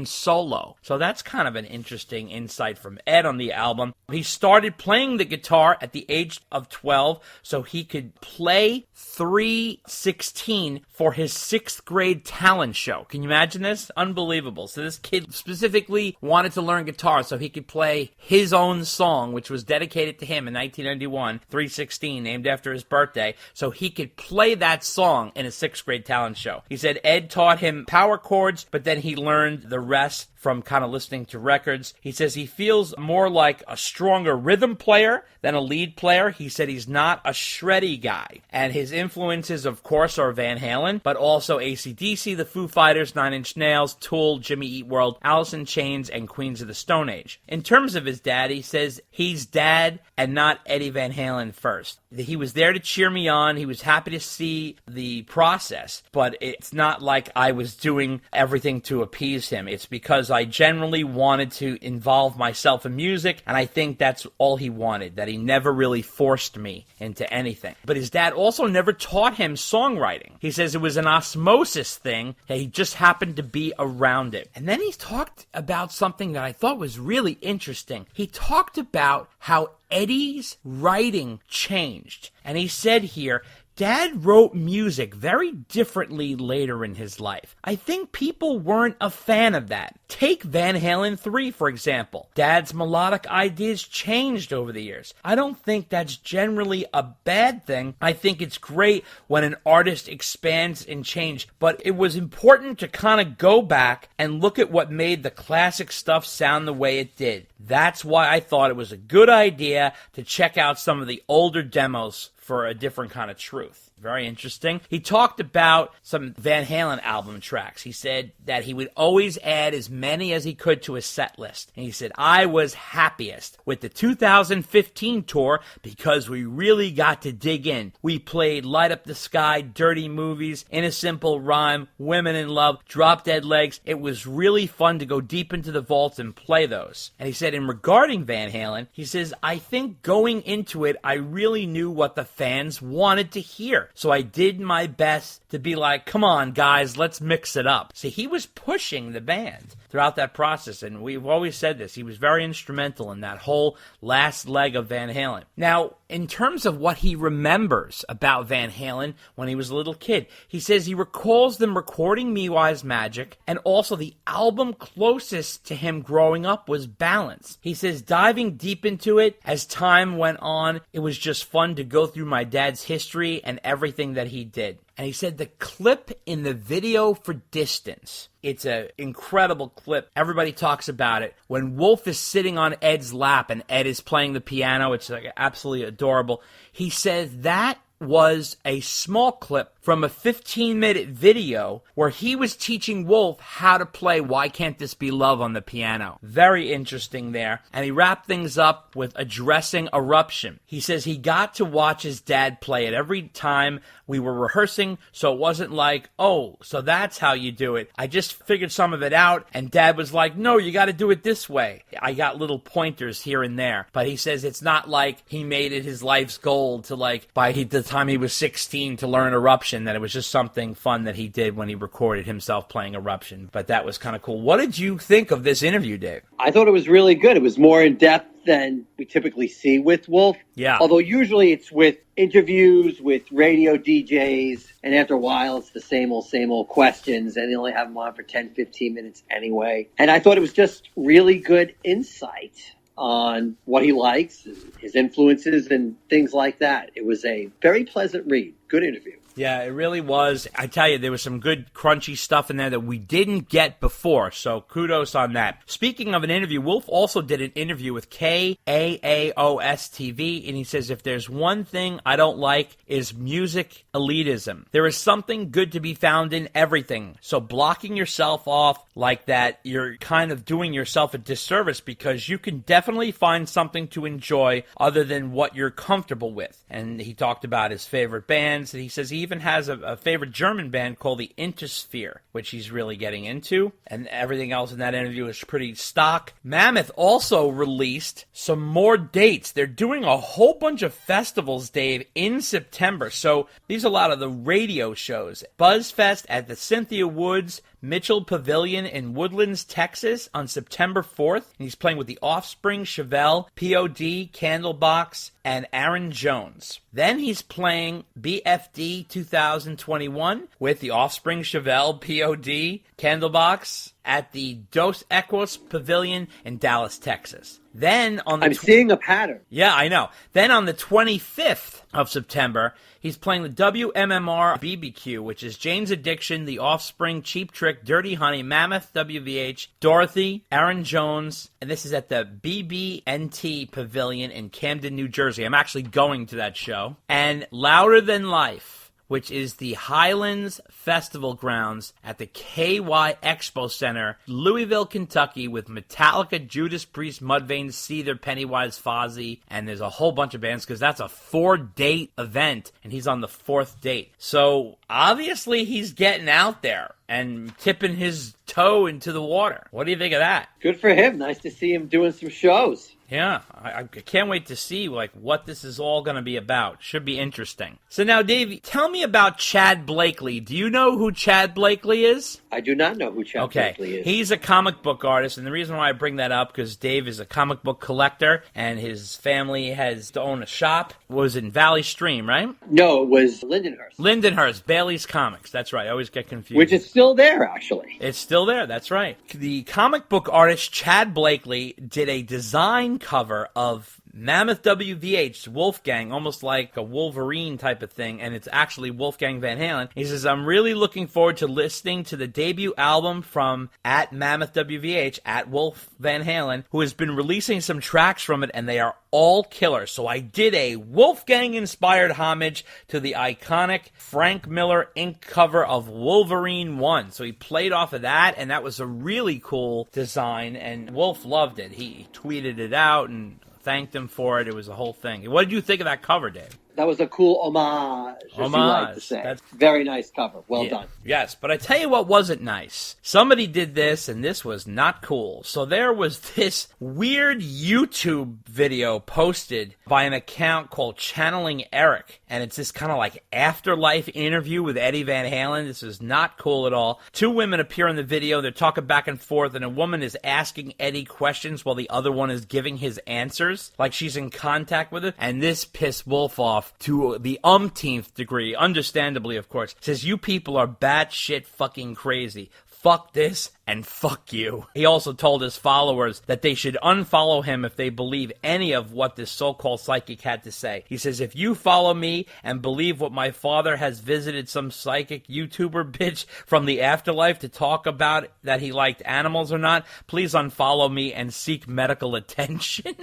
solo. So that's kind of an interesting insight from Ed on the album. He started playing the guitar at the age of 12 so he could play 3/16 for his 6th grade talent show. Can you imagine this? Unbelievable. So this kid specifically wanted to learn guitar so he could play his own song, which was dedicated to him in 1991, 3/16, named after his birthday, so he could play that song in a 6th grade talent show. He said Ed taught him power chords, but then he learned the rest from kind of listening to records. He says he feels more like a stronger rhythm player than a lead player. He said he's not a shreddy guy. And his influences, of course, are Van Halen, but also AC/DC, the Foo Fighters, Nine Inch Nails, Tool, Jimmy Eat World, Alice in Chains, and Queens of the Stone Age. In terms of his dad, he says he's dad and not Eddie Van Halen first. He was there to cheer me on. He was happy to see the process, but it's not like I was doing everything to appease him. It's because I generally wanted to involve myself in music, and I think that's all he wanted, that he never really forced me into anything. But his dad also never taught him songwriting. He says it was an osmosis thing, that he just happened to be around it. And then he talked about something that I thought was really interesting. He talked about how Eddie's writing changed. And he said here, Dad wrote music very differently later in his life. I think people weren't a fan of that. Take Van Halen 3, for example. Dad's melodic ideas changed over the years. I don't think that's generally a bad thing. I think it's great when an artist expands and changes. But it was important to kind of go back and look at what made the classic stuff sound the way it did. That's why I thought it was a good idea to check out some of the older demos for a different kind of truth. Very interesting. He talked about some Van Halen album tracks. He said that he would always add as many as he could to his set list. And he said, I was happiest with the 2015 tour because we really got to dig in. We played Light Up the Sky, Dirty Movies, In a Simple Rhyme, Women in Love, Drop Dead Legs. It was really fun to go deep into the vaults and play those. And he said, in regarding Van Halen, he says, I think going into it, I really knew what the fans wanted to hear. So I did my best to be like, come on, guys, let's mix it up. See, he was pushing the band throughout that process, and we've always said this. He was very instrumental in that whole last leg of Van Halen. Now, in terms of what he remembers about Van Halen when he was a little kid, he says he recalls them recording Me Wise Magic, and also the album closest to him growing up was Balance. He says diving deep into it as time went on, it was just fun to go through my dad's history and everything that he did. And he said the clip in the video for Distance, it's an incredible clip. Everybody talks about it. When Wolf is sitting on Ed's lap and Ed is playing the piano, it's like absolutely adorable. He says that was a small clip from a 15-minute video where he was teaching Wolf how to play Why Can't This Be Love on the piano. Very interesting there. And he wrapped things up with addressing Eruption. He says he got to watch his dad play it every time we were rehearsing, so it wasn't like, oh, so that's how you do it. I just figured some of it out, and Dad was like, no, you got to do it this way. I got little pointers here and there. But he says it's not like he made it his life's goal to, like, by the time he was 16 to learn Eruption, that it was just something fun that he did when he recorded himself playing Eruption. But that was kind of cool. What did you think of this interview, Dave? I thought it was really good. It was more in depth than we typically see with Wolf. Yeah. Although usually it's with interviews with radio DJs, and after a while it's the same old questions, and they only have them on for 10, 15 minutes anyway. And I thought it was just really good insight on what he likes, his influences, and things like that. It was a very pleasant read. Good interview. Yeah, it really was. I tell you, there was some good crunchy stuff in there that we didn't get before, so kudos on that. Speaking of an interview, Wolf also did an interview with KAAOS TV, and he says, if there's one thing I don't like is music elitism. There is something good to be found in everything, so blocking yourself off like that, you're kind of doing yourself a disservice, because you can definitely find something to enjoy other than what you're comfortable with. And he talked about his favorite bands, and he says he even has a favorite German band called the Intersphere, which he's really getting into. And everything else in that interview is pretty stock. Mammoth also released some more dates. They're doing a whole bunch of festivals, Dave, in September. So these are a lot of the radio shows. Buzzfest at the Cynthia Woods Mitchell Pavilion in Woodlands, Texas on September 4th. And he's playing with The Offspring, Chevelle, POD, Candlebox, and Aaron Jones. Then he's playing BFD 2021 with The Offspring, Chevelle, POD, Candlebox at the Dos Equos Pavilion in Dallas, Texas. Then on the I'm seeing a pattern. Yeah, I know. Then on the 25th of September, he's playing the WMMR BBQ, which is Jane's Addiction, The Offspring, Cheap Trick, Dirty Honey, Mammoth, WVH, Dorothy, Aaron Jones, and this is at the BB&T Pavilion in Camden, New Jersey. I'm actually going to that show. And Louder Than Life, which is the Highlands Festival grounds at the KY Expo Center, Louisville, Kentucky, with Metallica, Judas Priest, Mudvayne, Seether, Pennywise, Fozzy, and there's a whole bunch of bands because that's a 4-date event, and he's on the 4th date. So obviously he's getting out there and tipping his toe into the water. What do you think of that? Good for him. Nice to see him doing some shows. Yeah, I can't wait to see what this is all going to be about. Should be interesting. So now, Dave, tell me about Chad Blakely. Do you know who Chad Blakely is? I do not know who Chad Blakely is. He's a comic book artist, and the reason why I bring that up because Dave is a comic book collector, and his family has to own a shop. Was in Valley Stream, right? No, it was Lindenhurst. Lindenhurst, Bailey's Comics. That's right. I always get confused. Which is still there, actually. It's still there. That's right. The comic book artist Chad Blakely did a design cover of Mammoth WVH, Wolfgang, almost like a Wolverine type of thing, and it's actually Wolfgang Van Halen. He says, I'm really looking forward to listening to the debut album from at Mammoth WVH, at Wolf Van Halen, who has been releasing some tracks from it, and they are all killer. So I did a Wolfgang-inspired homage to the iconic Frank Miller ink cover of Wolverine 1. So he played off of that, and that was a really cool design, and Wolf loved it. He tweeted it out and thanked him for it. It was a whole thing. What did you think of that cover, Dave? That was a cool homage, as you like to say. That's very nice cover. Well done. Yes, but I tell you what wasn't nice. Somebody did this, and this was not cool. So there was this weird YouTube video posted by an account called Channeling Eric, and it's this kind of like afterlife interview with Eddie Van Halen. This is not cool at all. 2 women appear in the video. They're talking back and forth, and a woman is asking Eddie questions while the other one is giving his answers, like she's in contact with it, and this pissed Wolf off to the umpteenth degree, understandably, of course. Says, you people are batshit fucking crazy. Fuck this and fuck you. He also told his followers that they should unfollow him if they believe any of what this so-called psychic had to say. He says, if you follow me and believe what my father has visited some psychic YouTuber bitch from the afterlife to talk about that he liked animals or not, please unfollow me and seek medical attention.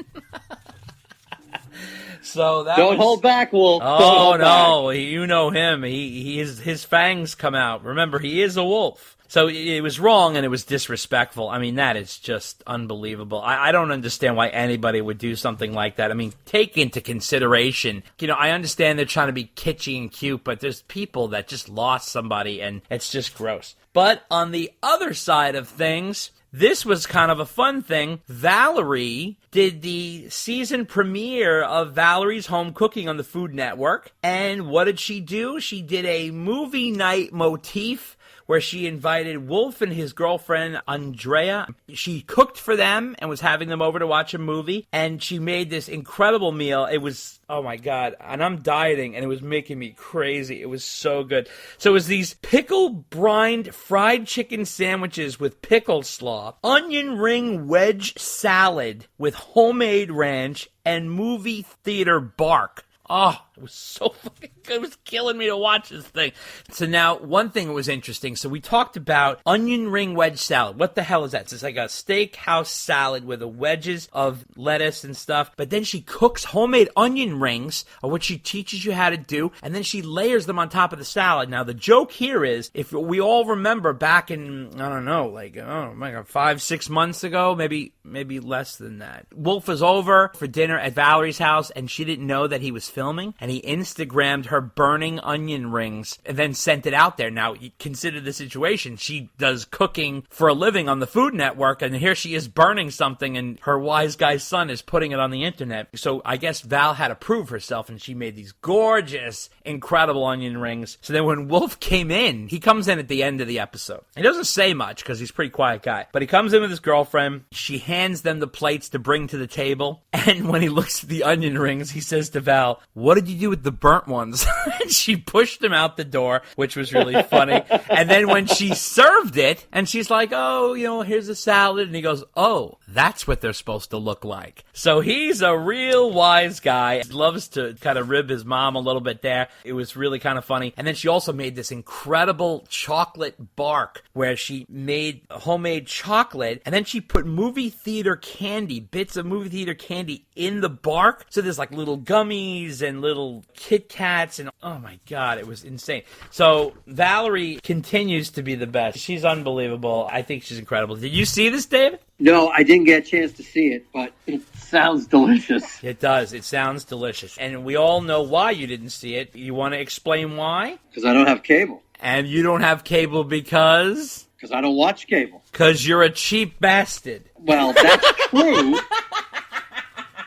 So that Don't hold back, Wolf. Oh no, you know him. His fangs come out. Remember, he is a wolf. So it was wrong and it was disrespectful. I mean, that is just unbelievable. I don't understand why anybody would do something like that. I mean, take into consideration, I understand they're trying to be kitschy and cute, but there's people that just lost somebody and it's just gross. But on the other side of things, this was kind of a fun thing. Valerie did the season premiere of Valerie's Home Cooking on the Food Network. And what did she do? She did a movie night motif where she invited Wolf and his girlfriend, Andrea. She cooked for them and was having them over to watch a movie. And she made this incredible meal. It was, oh my God. And I'm dieting and it was making me crazy. It was so good. So it was these pickle-brined fried chicken sandwiches with pickle slaw, onion ring wedge salad with homemade ranch, and movie theater bark. Oh, it was so fucking good. It was killing me to watch this thing. So now, one thing that was interesting. So we talked about onion ring wedge salad. What the hell is that? So it's like a steakhouse salad with the wedges of lettuce and stuff. But then she cooks homemade onion rings, or what she teaches you how to do, and then she layers them on top of the salad. Now, the joke here is, if we all remember back in, I don't know, like, 5-6 months ago, maybe less than that. Wolf was over for dinner at Valerie's house, and she didn't know that he was filming, and and he Instagrammed her burning onion rings and then sent it out there. Now, consider the situation. She does cooking for a living on the Food Network, and here she is burning something, and her wise guy's son is putting it on the internet. So I guess Val had to prove herself, and she made these gorgeous, incredible onion rings. So then when Wolf came in, he comes in at the end of the episode. He doesn't say much because he's a pretty quiet guy, but he comes in with his girlfriend. She hands them the plates to bring to the table, and when he looks at the onion rings, he says to Val, "What did you do with the burnt ones?" And she pushed him out the door, which was really funny. And then when she served it, and she's like, "Oh, here's a salad," and he goes, "Oh, that's what they're supposed to look like." So he's a real wise guy. He loves to kind of rib his mom a little bit there. It was really kind of funny. And then she also made this incredible chocolate bark where she made homemade chocolate, and then she put movie theater candy, bits of movie theater candy in the bark. So there's like little gummies and little Kit Kats, and oh my God, it was insane. So Valerie continues to be the best. She's unbelievable. I think she's incredible. Did you see this, David? No, I didn't get a chance to see it, but it sounds delicious. It does. It sounds delicious. And we all know why you didn't see it. You want to explain why? Because I don't have cable. And you don't have cable because? Because I don't watch cable. Because you're a cheap bastard. Well, that's true.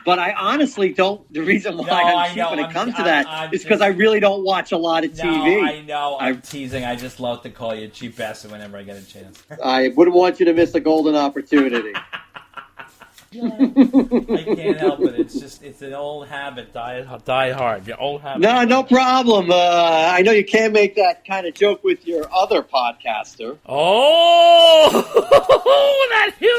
But I honestly don't. The reason why I'm cheap when it comes to that is because I really don't watch a lot of TV. No, I know. I'm teasing. I just love to call you a cheap bastard whenever I get a chance. I wouldn't want you to miss a golden opportunity. I can't help it. It's an old habit. Die hard. Your old habit. No problem. I know you can't make that kind of joke with your other podcaster. Oh,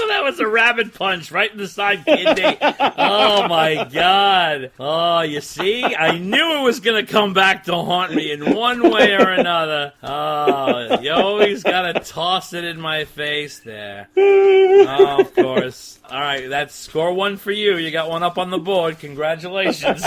that was a rabbit punch right in the side kidney. Oh my God. Oh, you see, I knew it was gonna come back to haunt me in one way or another. Oh, you always gotta toss it in my face there. Oh, of course. All right, that's score one for you. You got one up on the board. Congratulations.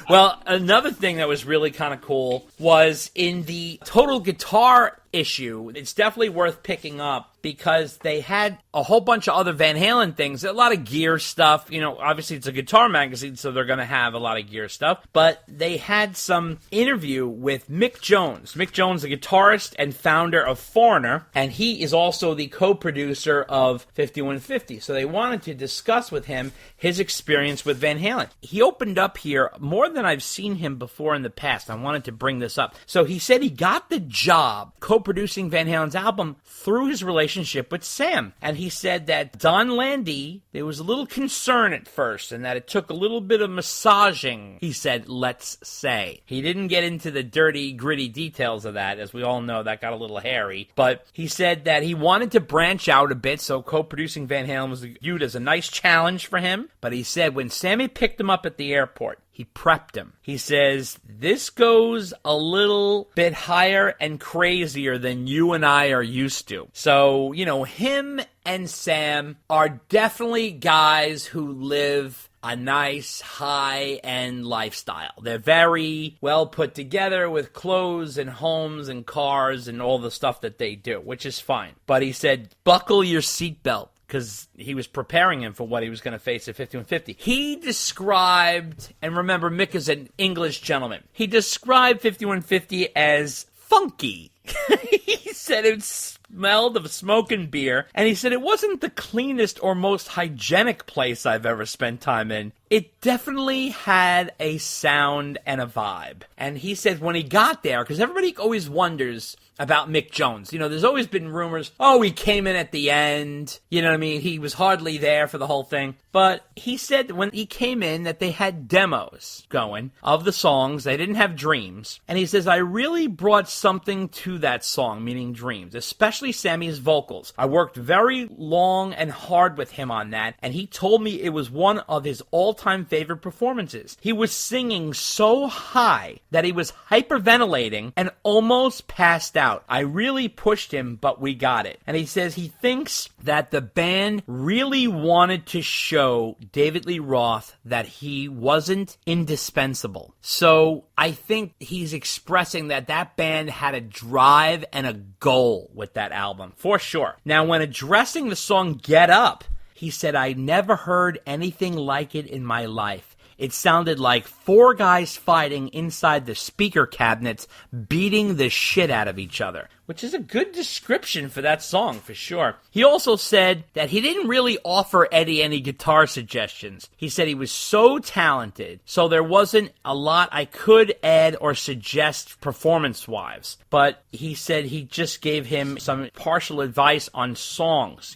Well, another thing that was really kind of cool was in the Total Guitar issue. It's definitely worth picking up because they had a whole bunch of other Van Halen things, a lot of gear stuff. Obviously it's a guitar magazine, so they're going to have a lot of gear stuff. But they had some interview with Mick Jones. Mick Jones, the guitarist and founder of Foreigner, and he is also the co-producer of 5150. So they wanted to discuss with him his experience with Van Halen. He opened up here more than I've seen him before in the past. I wanted to bring this up. So he said he got the job co-producing Van Halen's album through his relationship with Sam. And he said that Don Landy, there was a little concern at first and that it took a little bit of massaging, he said, let's say. He didn't get into the dirty, gritty details of that. As we all know, that got a little hairy. But he said that he wanted to branch out a bit, so co-producing Van Halen was viewed as a nice challenge for him. But he said when Sammy picked him up at the airport, he prepped him. He says, this goes a little bit higher and crazier than you and I are used to. So, him and Sam are definitely guys who live a nice high-end lifestyle. They're very well put together with clothes and homes and cars and all the stuff that they do, which is fine. But he said, buckle your seatbelt, because he was preparing him for what he was going to face at 5150. He described, and remember, Mick is an English gentleman, he described 5150 as funky. He said it smelled of smoke and beer, and he said it wasn't the cleanest or most hygienic place I've ever spent time in. It definitely had a sound and a vibe. And he said when he got there, because everybody always wonders about Mick Jones. There's always been rumors, he came in at the end. You know what I mean? He was hardly there for the whole thing. But he said when he came in that they had demos going of the songs. They didn't have Dreams. And he says, I really brought something to that song, meaning Dreams, especially Sammy's vocals. I worked very long and hard with him on that, and he told me it was one of his all-time favorite performances. He was singing so high that he was hyperventilating and almost passed out. I really pushed him, but we got it. And he says he thinks that the band really wanted to show David Lee Roth that he wasn't indispensable. So I think he's expressing that band had a drive and a goal with that album, for sure. Now, when addressing the song Get Up, he said, I never heard anything like it in my life. it sounded like 4 guys fighting inside the speaker cabinets, beating the shit out of each other, which is a good description for that song, for sure. He also said that he didn't really offer Eddie any guitar suggestions. He said he was so talented, so there wasn't a lot I could add or suggest performance-wise. But he said he just gave him some partial advice on songs,